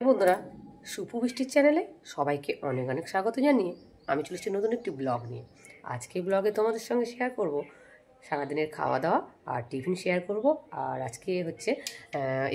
বন্ধুরা, সুপু বৃষ্টির চ্যানেলে সবাইকে অনেক অনেক স্বাগত জানিয়ে আমি চলে এসেছি নতুন একটি ব্লগ নিয়ে। আজকে ব্লগে তোমাদের সঙ্গে শেয়ার করব সারাদিনের খাওয়া দাওয়া আর টিফিন শেয়ার করব। আর আজকে হচ্ছে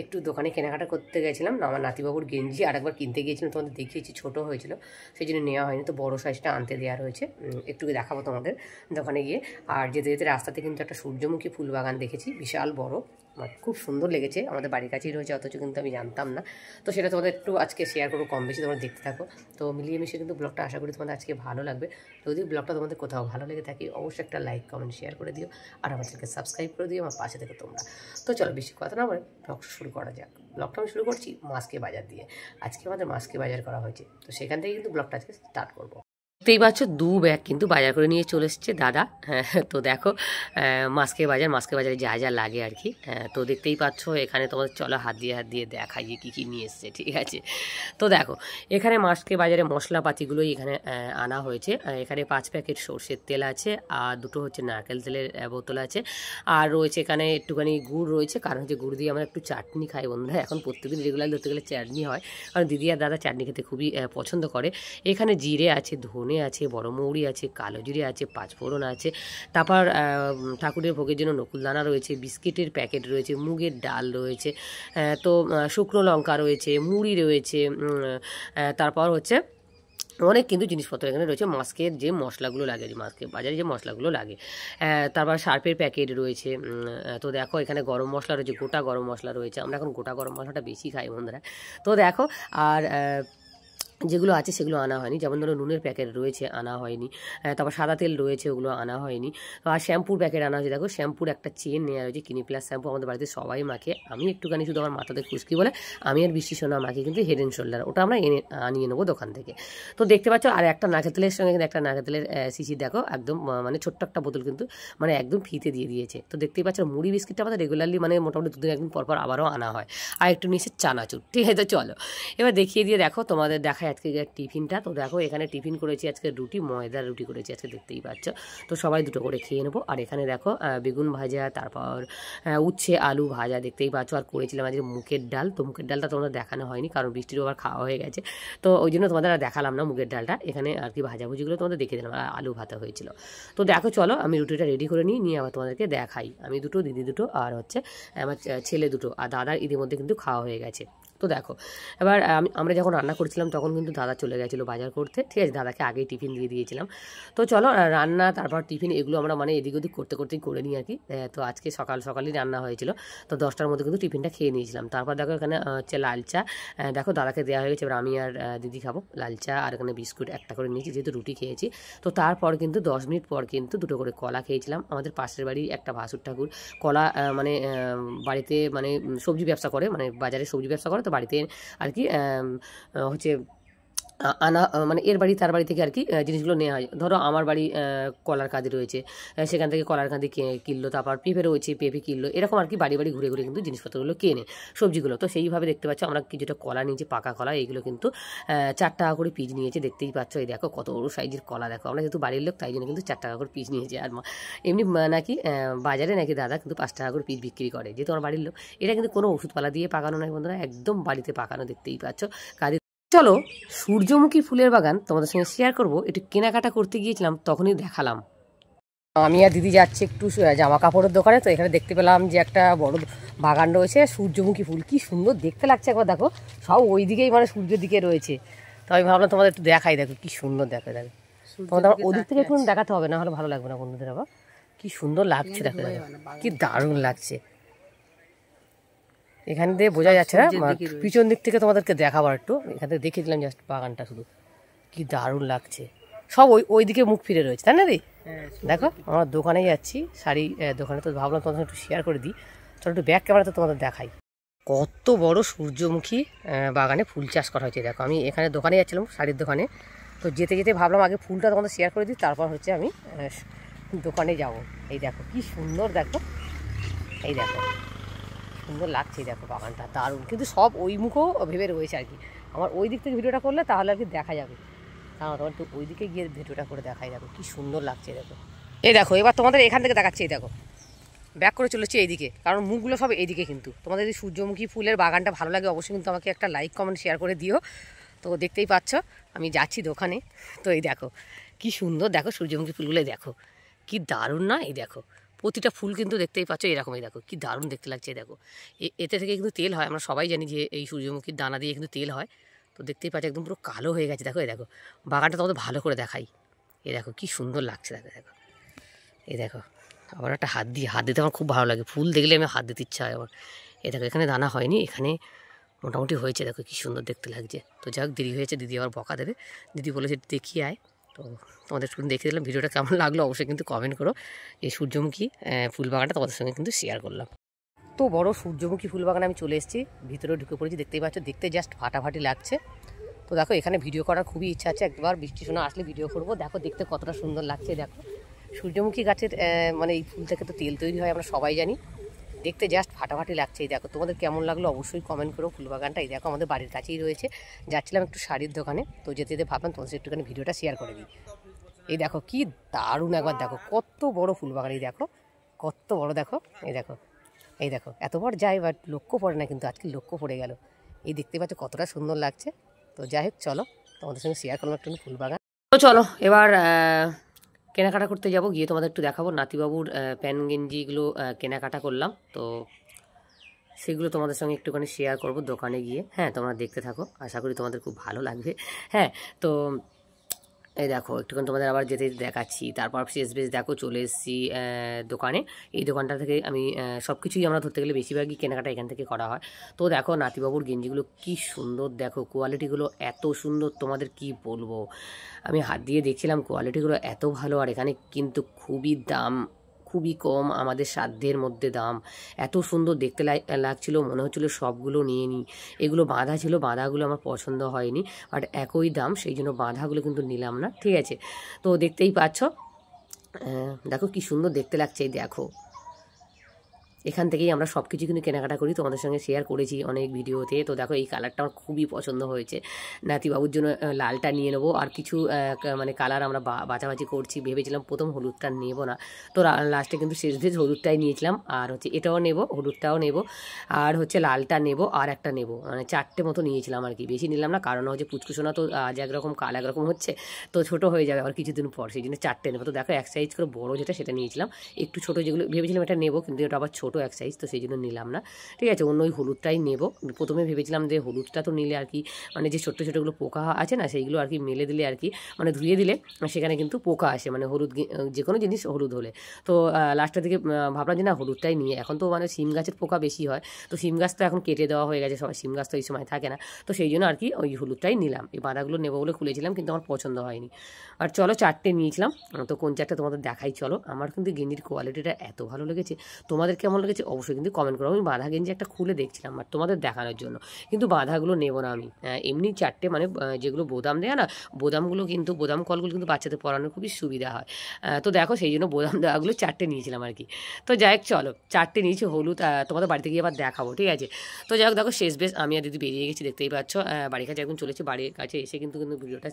একটু দোকানে কেনাকাটা করতে গেছিলাম, আমার নাতিবাবুর গেঞ্জি আর একবার কিনতে গিয়েছিলাম, তোমাদের দেখিয়েছি ছোটো হয়েছিল সেই জন্য নেওয়া হয়নি, তো বড়ো সাইজটা আনতে দেওয়া রয়েছে, একটু দেখাবো তোমাদের দোকানে গিয়ে। আর যেতে যেতে রাস্তাতে কিন্তু একটা সূর্যমুখী ফুল বাগান দেখেছি, বিশাল বড়, আমার খুব সুন্দর লেগেছে, আমাদের বাড়ির কাছেই রয়েছে, অথচ কিন্তু আমি জানতাম না। তো সেটা তোমাদের একটু আজকে শেয়ার করবো, কম বেশি তোমরা দেখতে থাকো। তো মিলিয়ে মিশিয়ে কিন্তু ব্লগটা আশা করি তোমাদের আজকে ভালো লাগবে। যদি ব্লগটা তোমাদের কোথাও ভালো লেগে থাকে অবশ্যই একটা লাইক কমেন্ট শেয়ার করে দিও, আর আমার চ্যানেলকে সাবস্ক্রাইব করে দিও, আমার পাশে থেকে তোমরা। তো চলো বেশি কথা না বলে ব্লগটা শুরু করা যাক। ব্লগটা আমি শুরু করছি মাছকে বাজার দিয়ে। আজকে আমাদের মাছকে বাজার করা হয়েছে, তো সেখান থেকে কিন্তু ব্লগটা আজকে স্টার্ট করবো। দেখতেই পাচ্ছ 2 ব্যাগ কিন্তু বাজার করে নিয়ে চলে এসছে দাদা। তো দেখো মাছকে বাজারে যা যা লাগে আর কি। তো দেখতেই পাচ্ছ এখানে তোমাদের চলো হাত দিয়ে দেখাই যে কী কী নিয়ে এসছে, ঠিক আছে। তো দেখো এখানে মাছকে বাজারে মশলাপাতিগুলোই এখানে আনা হয়েছে। এখানে 5 প্যাকেট সর্ষের তেল আছে, আর 2টো হচ্ছে নারকেল তেলের বোতল আছে, আর রয়েছে এখানে একটুখানি গুড় রয়েছে, কারণ হচ্ছে গুড় দিয়ে আমরা একটু চাটনি খাই বন্ধুরা। এখন প্রত্যেকদিন রেগুলার ধরতে গেলে চাটনি হয়, কারণ দিদি আর দাদা চাটনি খেতে খুবই পছন্দ করে। এখানে জিরে আছে, ধনে আছে, বড় মৌরি আছে, কালো জিরে আছে, 5 ফোড়ন আছে, তারপর ঠাকুরের ভোগের জন্য নকুলদানা রয়েছে, বিস্কিটের প্যাকেট রয়েছে, মুগের ডাল রয়েছে, তো শুকনো লঙ্কা রয়েছে, মুড়ি রয়েছে, তারপর হচ্ছে অনেক কিন্তু জিনিসপত্র এখানে রয়েছে, মাস্কের যে মশলাগুলো লাগে, যে মাস্কের বাজারে যে মশলাগুলো লাগে। তারপর সার্ফের প্যাকেট রয়েছে। তো দেখো এখানে গরম মশলা রয়েছে, গোটা গরম মশলা রয়েছে, আমরা এখন গোটা গরম মশলাটা বেশি খাই বন্ধুরা। তো দেখো আর যেগুলো আছে সেগুলো আনা হয়নি, যেমন ধরো নুনের প্যাকেট রয়েছে, আনা হয়নি। তারপর সাদা তেল রয়েছে, ওগুলো আনা হয়নি। আর শ্যাম্পুর প্যাকেট আনা হয়েছে, দেখো শ্যাম্পুর একটা চেন নেওয়া হয়েছে, ক্লিনিক প্লাস শ্যাম্পু আমাদের বাড়িতে সবাই মাখে, আমি একটুখানি শুধু আমার মাথাতে খুশকি বলে আমি আর বৃষ্টি সোনা মাখি কিন্তু হেড অ্যান্ড শোল্ডার, ওটা আমরা আনিয়ে নেবো দোকান থেকে। তো দেখতে পাচ্ছ আর একটা নারকেল তেলের সঙ্গে কিন্তু একটা নারকেল তেলের শিশি দেখো, একদম মানে ছোট্ট একটা বোতল কিন্তু মানে একদম ফ্রিতে দিয়ে দিয়েছে। তো দেখতেই পাচ্ছ মুড়ি বিস্কিটটা আমাদের রেগুলারলি মানে মোটামুটি 2 দিন একদিন পরপর আবারও আনা হয়, আর একটু নিচে চানাচুর, ঠিক আছে। তো চলো এবার দেখিয়ে দিয়ে দেখো তোমাদের দেখায় আজকে টিফিনটা। তো দেখো এখানে টিফিন করেছি আজকে রুটি, ময়দার রুটি করেছি আজকে, দেখতেই পাচ্ছ। তো সবাই 2টো করে খেয়ে নেবো। আর এখানে দেখো বেগুন ভাজা, তারপর উচ্ছে আলু ভাজা, দেখতেই পাচ্ছ। আর করেছিলাম আজকে মুগের ডাল, তো মুগের ডালটা তোমাদের দেখানো হয়নি কারণ বৃষ্টির আবার খাওয়া হয়ে গেছে, তো ওই জন্য তোমাদের আর দেখালাম না মুগের ডালটা। এখানে আর কি ভাজাভুজিগুলো তোমাদের দেখিয়ে দিলাম, আর আলু ভাতা হয়েছিল। তো দেখো চলো আমি রুটিটা রেডি করে নিয়ে আবার তোমাদেরকে দেখাই। আমি 2টো, দিদি 2টো, আর হচ্ছে আমার ছেলে 2টো, আর দাদার ইতিমধ্যে কিন্তু খাওয়া হয়ে গেছে। তো দেখো এবার আমরা যখন রান্না করছিলাম তখন কিন্তু দাদা চলে গেছিলো বাজার করতে, ঠিক আছে, দাদাকে আগেই টিফিন দিয়ে দিয়েছিলাম। তো চলো রান্না তারপর টিফিন এগুলো আমরা মানে এদিক ওদিক করতেই করে নিই আর কি। তো আজকে সকালই রান্না হয়েছিল, তো 10টার মধ্যে কিন্তু টিফিনটা খেয়ে নিয়েছিলাম। তারপর দেখো এখানে হচ্ছে লাল চা, দেখো দাদাকে দেওয়া হয়ে গেছে, এবার আমি আর দিদি খাবো লাল চা, আর এখানে বিস্কুট একটা করে নিয়েছি যেহেতু রুটি খেয়েছি। তো তারপর কিন্তু 10 মিনিট পর কিন্তু 2টো করে কলা খেয়েছিলাম। আমাদের পাশের বাড়ি একটা ভাসুর ঠাকুর কলা মানে বাড়িতে মানে সবজি ব্যবসা করে, মানে বাজারে সবজি ব্যবসা করে, তো বাড়িতে আর কি হচ্ছে আনা মানে এর বাড়ি তার বাড়ি থেকে আর কি জিনিসগুলো নেওয়া হয়। ধরো আমার বাড়ি কলার কাঁদি রয়েছে, সেখান থেকে কলার কাঁদি কিনলো, তারপর পেঁপে রয়েছে পেঁপে কিনলো, এরকম আর কি বাড়ি বাড়ি ঘুরে ঘুরে কিন্তু জিনিসপত্রগুলো কেনে, সবজিগুলো। তো সেইভাবে দেখতে পাচ্ছ আমরা কিছুটা কলা নিয়েছি, পাকা কলা, এইগুলো কিন্তু 4 টাকা করে পিস নিয়েছে, দেখতেই পাচ্ছ। এই দেখো কত বড় সাইজের কলা, দেখো আমরা যেহেতু বাড়ির লোক তাই জন্য কিন্তু 4 টাকা করে পিস নিয়েছে। আর এমনি নাকি বাজারে নাকি দাদা কিন্তু 5 টাকা করে পিস বিক্রি করে, যেহেতু আমার বাড়ির লোক। এটা কিন্তু কোনো ওষুধপালা দিয়ে পাকানো নয় বন্ধুরা, একদম বাড়িতে পাকানো, দেখতেই পাচ্ছ কাঁদি। চলো সূর্যমুখী ফুলের বাগান তোমাদের সঙ্গে শেয়ার করবো, একটু কেনাকাটা করতে গিয়েছিলাম তখনই দেখালাম। আমি আর দিদি যাচ্ছি একটু জামা কাপড়ের দোকানে, তো এখানে দেখতে পেলাম যে একটা বড় বাগান রয়েছে, সূর্যমুখী ফুল কি সুন্দর দেখতে লাগছে, একবার দেখো সব ওই দিকেই মানে সূর্যের দিকে রয়েছে। তো আমি ভাবলাম তোমাদের একটু দেখাই, দেখো কি সুন্দর, দেখো দেখো তোমাদের ওদিক থেকে একটু দেখাতে হবে, না হলে ভালো লাগবে না বন্ধুদের। আবার কি সুন্দর লাগছে, দেখো দেখো কি দারুণ লাগছে। এখান দিয়ে বোঝা যাচ্ছে না, পিছন দিক থেকে তোমাদেরকে দেখাবার একটু, এখান থেকে দেখিয়ে দিলাম জাস্ট বাগানটা, শুধু কি দারুণ লাগছে। সব ওই দিকে মুখ ফিরে রয়েছে, তাই না রে? দেখো আমার দোকানে যাচ্ছি, শাড়ি দোকানে, তো ভাবলাম তোমাদের একটু শেয়ার করে দিই। চলো একটু ব্যাক ক্যামেরাতে তোমাদের দেখাই কত বড় সূর্যমুখী বাগানে ফুল চাষ করা হয়েছে। দেখো আমি এখানে দোকানে যাচ্ছিলাম, শাড়ির দোকানে, তো যেতে যেতে ভাবলাম আগে ফুলটা তোমাদের শেয়ার করে দিই, তারপর হচ্ছে আমি দোকানে যাব। এই দেখো কি সুন্দর, দেখো এই দেখো সুন্দর লাগছে, দেখো বাগানটা দারুণ, কিন্তু সব ওই মুখও ভেবে রয়েছে আর কি। আমার ওই দিক থেকে ভিডিওটা করলে তাহলে আর কি দেখা যাবে, তাহলে তোমার একটু ওই দিকে গিয়ে ভিডিওটা করে দেখাই, দেখো কি সুন্দর লাগছে। দেখো এই দেখো এবার তোমাদের এখান থেকে দেখাচ্ছে, এই দেখো ব্যাক করে চলেছি এইদিকে, কারণ মুখগুলো সব এইদিকে। কিন্তু তোমাদের যদি সূর্যমুখী ফুলের বাগানটা ভালো লাগে অবশ্যই কিন্তু আমাকে একটা লাইক কমেন্ট শেয়ার করে দিও। তো দেখতেই পাচ্ছ আমি যাচ্ছি দোকানে। তো এই দেখো কি সুন্দর, দেখো সূর্যমুখী ফুলগুলো দেখো কি দারুণ না। এই দেখো প্রতিটা ফুল কিন্তু দেখতেই পাচ্ছ এরকম, এই দেখো কি দারুণ দেখতে লাগছে। দেখো এতে থেকে কিন্তু তেল হয়, আমরা সবাই জানি যে এই সূর্যমুখীর দানা দিয়ে কিন্তু তেল হয়। তো দেখতেই পাচ্ছ একদম পুরো কালো হয়ে গেছে। দেখো এই দেখো বাগানটা তোমাদের ভালো করে দেখাই। এই দেখো কি সুন্দর লাগছে। দেখো দেখো এই দেখো, আবার একটা হাত দিতে আমার খুব ভালো লাগে। ফুল দেখলে আমি হাত দিতে ইচ্ছা হয় আমার। এই দেখো এখানে দানা হয়নি, এখানে মোটামুটি হয়েছে। দেখো কি সুন্দর দেখতে লাগছে। তো যাক দেরি হয়েছে, দিদি আবার বকা দেবে। দিদি বলেছে দেখিয়ে আয়। তো তোমাদের শুধু দেখে দিলাম, ভিডিওটা কেমন লাগলো অবশ্যই কিন্তু কমেন্ট করো। এই সূর্যমুখী ফুল বাগানটা তোমাদের সঙ্গে কিন্তু শেয়ার করলাম। তো বড় সূর্যমুখী ফুল বাগানে আমি চলে এসেছি, ভিতরে ঢুকে পড়েছি। দেখতেই পাচ্ছ, দেখতে জাস্ট ফাটাফাটি লাগছে। তো দেখো এখানে ভিডিও করার খুবই ইচ্ছা আছে, একবার বৃষ্টি শোনা আসলে ভিডিও করবো। দেখো দেখতে কতটা সুন্দর লাগছে। দেখো সূর্যমুখী গাছের মানে এই ফুল থেকে তো তেল তৈরি হয়, আমরা সবাই জানি। দেখতে জাস্ট ফাটাফাটি লাগছে। এই দেখো তোমাদের কেমন লাগলো অবশ্যই কমেন্ট করো। ফুলবাগানটা এই দেখো আমাদের বাড়ির কাছেই রয়েছে। যাচ্ছিলাম একটু শাড়ির দোকানে, তো যেতে যেতে ভাবলাম তোমাদের একটুখানি ভিডিওটা শেয়ার করে দিই। এই দেখো কি দারুণ, একবার দেখো কত বড় ফুলবাগান। এই দেখো কত বড়, দেখো এই দেখো। এই দেখো এতবার যাই বাট লক্ষ্য পড়ে না, কিন্তু আজকে লক্ষ্য পড়ে গেল। এই দেখতে পাচ্ছ কতটা সুন্দর লাগছে। তো যাই হোক চলো তোমাদের সঙ্গে শেয়ার করলাম একটু ফুলবাগান। তো চলো এবার কেনাকাটা করতে যাব, গিয়ে তোমাদের একটু দেখাবো। নাতিবাবুর প্যান গেঞ্জিগুলো কেনাকাটা করলাম, তো সেগুলো তোমাদের সঙ্গে একটুখানি শেয়ার করব দোকানে গিয়ে। হ্যাঁ তোমরা দেখতে থাকো, আশা করি তোমাদের খুব ভালো লাগবে। হ্যাঁ তো এই দেখো একটুখানি তোমাদের আবার যেতে দেখাচ্ছি। তারপর শেষ বেশ দেখো চলে এসেছি দোকানে। এই দোকানটা থেকে আমি সব কিছুই আমরা ধরতে গেলে বেশিরভাগই কেনাকাটা এখান থেকে করা হয়। তো দেখো নাতিবাবুর গেঞ্জিগুলো কি সুন্দর, দেখো কোয়ালিটিগুলো এত সুন্দর তোমাদের কি বলবো। আমি হাত দিয়ে দেখছিলাম, কোয়ালিটিগুলো এত ভালো। আর এখানে কিন্তু খুবই দাম, খুবই কম, আমাদের সাধ্যের মধ্যে দাম। এত সুন্দর দেখতে লাগছিল, মনে হচ্ছিলো সবগুলো নিয়ে নিই। এগুলো বাঁধা ছিল, বাঁধাগুলো আমার পছন্দ হয়নি, বাট একই দাম, সেই জন্য বাঁধাগুলো কিন্তু নিলাম না। ঠিক আছে, তো দেখতেই পাচ্ছ দেখো কি সুন্দর দেখতে লাগছে। দেখো এখান থেকেই আমরা সব কিছু কিন্তু কেনাকাটা করি, তোমাদের সঙ্গে শেয়ার করেছি অনেক ভিডিওতে। তো দেখো এই কালারটা আমার খুবই পছন্দ হয়েছে। নাতিবাবুর জন্য লালটা নিয়ে নেবো, আর কিছু মানে কালার আমরা বাছাবাছি করছি। ভেবেছিলাম প্রথম হলুদটা নেব না, তো লাস্টে কিন্তু শেষ ভেজ হলুদটাই নিয়েছিলাম। আর হচ্ছে এটাও নেব, হলুদটাও নেব, আর হচ্ছে লালটা নেব, আর একটা নেব। মানে 4টে মতো নিয়েছিলাম আর কি, বেশি নিলাম না। কারণ হচ্ছে পুচকুসোনা তো আজ একরকম কাল একরকম হচ্ছে, তো ছোটো হয়ে যাবে আবার কিছুদিন পর, সেই জন্য 4টে নেবো। তো দেখো এক সাইজ করে বড়ো যেটা সেটা নিয়েছিলাম, একটু ছোটো যেগুলো ভেবেছিলাম এটা নেবো, কিন্তু এটা আবার ছোটো এক সাইজ, তো সেই জন্য নিলাম না। ঠিক আছে, অন্য ওই হলুদটাই নেব। প্রথমে ভেবেছিলাম যে হলুদটা তো নিলে আর কি, মানে যে ছোট্টো ছোটোগুলো পোকা আছে না, সেইগুলো আর কি মেলে দিলে আর কি, মানে ধুয়ে দিলে সেখানে কিন্তু পোকা আসে, মানে হলুদ যে কোনো জিনিস হলুদ হলে। তো লাস্টের দিকে ভাবলাম যে না হলুদটাই নিয়ে, এখন তো মানে সিম গাছের পোকা বেশি হয়, তো সিম গাছ তো এখন কেটে দেওয়া হয়ে গেছে, সবাই সিম গাছ তো এই সময় থাকে না, তো সেই জন্য আর কি ওই হলুদটাই নিলাম। এই বাঁধাগুলো নেবো বলে খুলেছিলাম, কিন্তু আমার পছন্দ হয়নি। আর চলো 4টে নিয়েছিলাম, তো কোন 4টে তোমাদের দেখাই চলো। আমার কিন্তু গেঞ্জির কোয়ালিটিটা এত ভালো লেগেছে, তোমাদের কেমন লেগেছে অবশ্যই কিন্তু কমেন্ট করো। আমি বাঁধা গেঞ্জি একটা খুলে দেখছিলাম আর তোমাদের দেখানোর জন্য, কিন্তু বাঁধাগুলো নেবো না আমি। এমনি 4টে মানে যেগুলো বোদাম দেয় না, বোদামগুলো কিন্তু বোদাম কলগুলো কিন্তু বাচ্চাদের পরানোর খুবই সুবিধা হয়। তো দেখো সেই জন্য বোদাম দেওয়াগুলো 4টে নিয়েছিলাম আর কি। তো যাই হোক চলো 4টে নিয়েছি হলুদ, তোমাদের বাড়িতে গিয়ে আবার দেখাবো। ঠিক আছে, তো যাই হোক দেখো শেষ বেশ আমি আর দিদি বেরিয়ে গেছি, দেখতেই পাচ্ছ। বাড়ির কাছে একদম চলেছি, বাড়ির কাছে এসে কিন্তু ভিডিওটা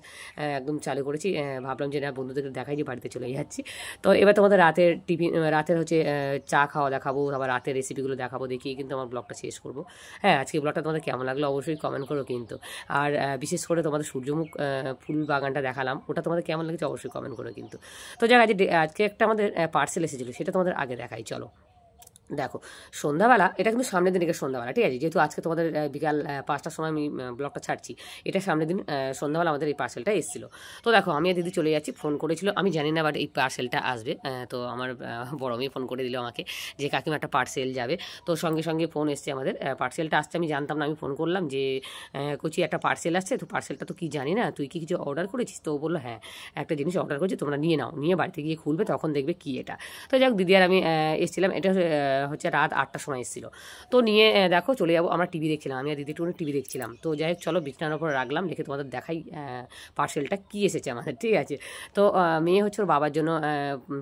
একদম চালু করেছি। ভাবলাম যে না বন্ধুদেরকে দেখাই যে বাড়িতে চলে যাচ্ছি। তো এবার তোমাদের রাতের হচ্ছে চা খাওয়া দেখাবো, আবার রাতের রেসিপিগুলো দেখাবো, দেখিয়ে কিন্তু আমার ব্লগটা শেষ করবো। হ্যাঁ আজকে ব্লগটা তোমাদের কেমন লাগলো অবশ্যই কমেন্ট করো কিন্তু। আর বিশেষ করে তোমাদের সূর্যমুখ ফুল বাগানটা দেখালাম, ওটা তোমাদের কেমন লেগেছে অবশ্যই কমেন্ট করো কিন্তু। তো যাক আজকে একটা আমাদের পার্সেল এসেছিলো, সেটা তোমাদের আগে দেখাই চলো। দেখো সন্ধ্যাবেলা, এটা কিন্তু সামনের দিন, এটা সন্ধ্যাবেলা। ঠিক আছে, যেহেতু আজকে তোমাদের বিকাল 5টার সময় আমি ব্লগটা ছাড়ছি, এটা সামনের দিন সন্ধ্যাবেলা আমাদের এই পার্সেলটা এসেছিলো। তো দেখো আমি আর দিদি চলে যাচ্ছি, ফোন করেছিল, আমি জানি না বাট এই পার্সেলটা আসবে। তো আমার বড় মেয়ে ফোন করে দিল আমাকে যে কাকিমা একটা পার্সেল যাবে। তো সঙ্গে সঙ্গে ফোন এসছে আমাদের, পার্সেলটা আসছে আমি জানতাম না। আমি ফোন করলাম যে কচি একটা পার্সেল আসছে, তো পার্সেলটা তো কি জানি না, তুই কি কিছু অর্ডার করেছিস? তো ও বললো হ্যাঁ একটা জিনিস অর্ডার করেছি, তোমরা নিয়ে নাও, নিয়ে বাড়িতে গিয়ে খুলবে তখন দেখবে কি এটা। তো যাক দিদি আর আমি এসেছিলাম, এটা হচ্ছে রাত 8টার সময় এসেছিলো। তো নিয়ে দেখো চলে যাবো, আমরা টিভি দেখছিলাম, আমি আর দিদি একটু টিভি দেখছিলাম। তো যাই হোক চলো বিছানার উপর রাখলাম, দেখে তোমাদের দেখাই পার্সেলটা কী এসেছে আমাদের, ঠিক আছে। তো মেয়ে হচ্ছে ওর বাবার জন্য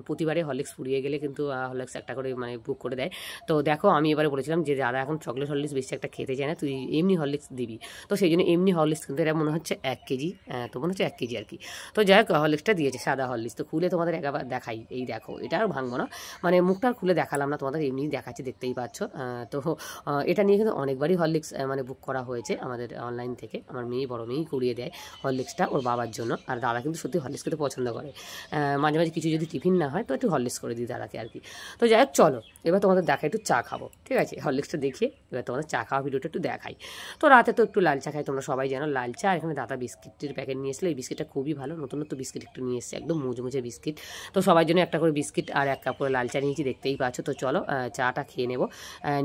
প্রতিবারে হরলিক্স ফুরিয়ে গেলে কিন্তু হরলিক্স একটা করে মানে বুক করে দেয়। তো দেখো আমি এবারে বলেছিলাম যে দাদা এখন চকলেট হরলিক্স বেশি একটা খেতে চায় না, তুই এমনি হরলিক্স দিবি। তো সেই জন্য এমনি হরলিক্স কিন্তু এটা মনে হচ্ছে 1 কেজি, তো মনে হচ্ছে 1 কেজি আর কি। তো যাই হোক হরলিক্সটা দিয়েছে, সাদা হরলিক্স। তো খুলে তোমাদের একবার দেখাই, এই দেখো, এটা আর ভাঙবো না, মানে মুখটা খুলে দেখালাম না তোমাদের, এমনি দেখাচ্ছি, দেখতেই পাচ্ছ। তো এটা নিয়ে কিন্তু অনেকবারই হরলিক্স মানে বুক করা হয়েছে আমাদের অনলাইন থেকে। আমার মেয়ে, বড় মেয়েই করিয়ে দেয় হরলিক্সটা ওর বাবার জন্য। আর দাদা কিন্তু সত্যি হরলিক্স খেতে পছন্দ করে, মাঝে মাঝে কিছু যদি টিফিন না হয় তো একটু হরলিক্স করে দিই দাদাকে আর কি। তো যাই হোক চলো এবার তোমাদের দেখাই, একটু চা খাবো, ঠিক আছে। হরলিক্সটা দেখিয়ে এবার তোমাদের চা খাওয়া ভিডিওটা একটু দেখাই। তো রাতে তো একটু লাল চা খাই, তোমরা সবাই জানো লাল চা। আর এখানে দাদা বিস্কিটের প্যাকেট নিয়ে এসলো, এই বিস্কিটটা খুবই ভালো, নতুন নতুন বিস্কিট একটু নিয়ে এসছে, একদম মুচমুচে বিস্কিট। তো সবার জন্য একটা করে বিস্কিট আর 1 কাপ করে লাল চা নিয়েছি, দেখতেই পাচ্ছ। তো চলো চাটা খেয়ে নেবো,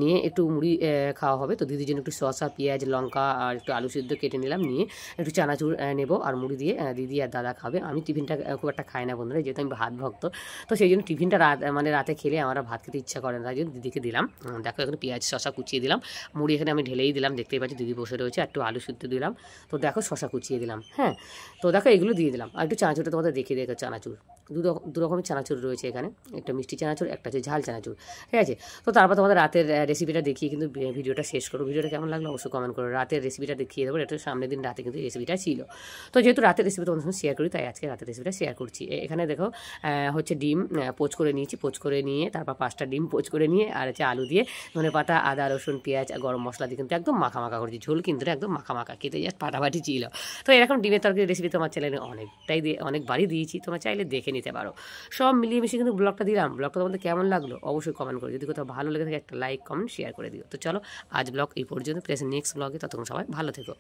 নিয়ে একটু মুড়ি খাওয়া হবে। তো দিদির জন্য একটু শসা, পেঁয়াজ, লঙ্কা আর একটু আলু সিদ্ধ কেটে নিলাম, নিয়ে একটু চানাচুর নেবো আর মুড়ি দিয়ে দিদি আর দাদা খাবে। আমি টিফিনটা খুব একটা খাই না বন্ধুরা, যেহেতু আমি ভাত ভক্ত। তো সেই জন্য টিফিনটা মানে রাতে খেলে আমার ভাত খেতে ইচ্ছা করে না, তাই জন্য দিদিকে দিলাম। দেখো এখানে পেঁয়াজ শসা কুচিয়ে দিলাম, মুড়ি এখানে আমি ঢেলেই দিলাম, দেখতেই পাচ্ছি দিদি বসে রয়েছে, একটু আলু সিদ্ধ দিলাম। তো দেখো শসা কুচিয়ে দিলাম, হ্যাঁ। তো দেখো এগুলো দিয়ে দিলাম, আর একটু চানাচুরটা তোমাদের দেখিয়ে দেখো, চানাচুর দু রকমের চানাচুর রয়েছে এখানে, একটা মিষ্টি চানাচুর, একটা হচ্ছে ঝাল চানাচুর, ঠিক আছে। তো তারপর তোমাদের রাতের রেসিপিটা দেখিয়ে কিন্তু ভিডিওটা শেষ করো। ভিডিওটা কেমন লাগলো অবশ্যই কমেন্ট করো। রাতের রেসিপিটা দেখিয়ে দেবো, এটা সামনের দিন রাতে কিন্তু রেসিপিটা ছিল। তো যেহেতু রাতের রেসিপি তোমাদের সঙ্গে শেয়ার করি, তাই আজকে রাতের রেসিপিটা শেয়ার করছি। এখানে দেখো হচ্ছে ডিম পোচ করে নিয়েছি, পোচ করে নিয়ে তারপর 5টা ডিম পোচ করে নিয়ে, আর হচ্ছে আলু দিয়ে ধনেপাতা, আদা, রসুন, পেঁয়াজ, গরম মশলা দিয়ে কিন্তু একদম মাখা মাখা করেছি, ঝোল কিন্তু একদম মাখা মাখা, খেতে জাস্ট ফাটাফাটি ছিল। তো এরকম ডিমের তরকারি রেসিপি তোমার চ্যানেলে অনেকবারই দিয়েছি, তোমরা চাইলে দেখে নিতে পারো। সব মিলিয়ে মিশিয়ে কিন্তু ব্লগটা দিলাম। ব্লগটা তোমাদের কেমন লাগলো অবশ্যই কমেন্ট করো, যদি কোথাও ভালো লেগে থাকে একটা লাইক, কমেন্ট, শেয়ার করে দিও। তো চলো আজ ব্লগ এই পর্যন্ত, প্লেস নেক্সট ব্লগে, ততক্ষণ সবাই ভালো থেকো।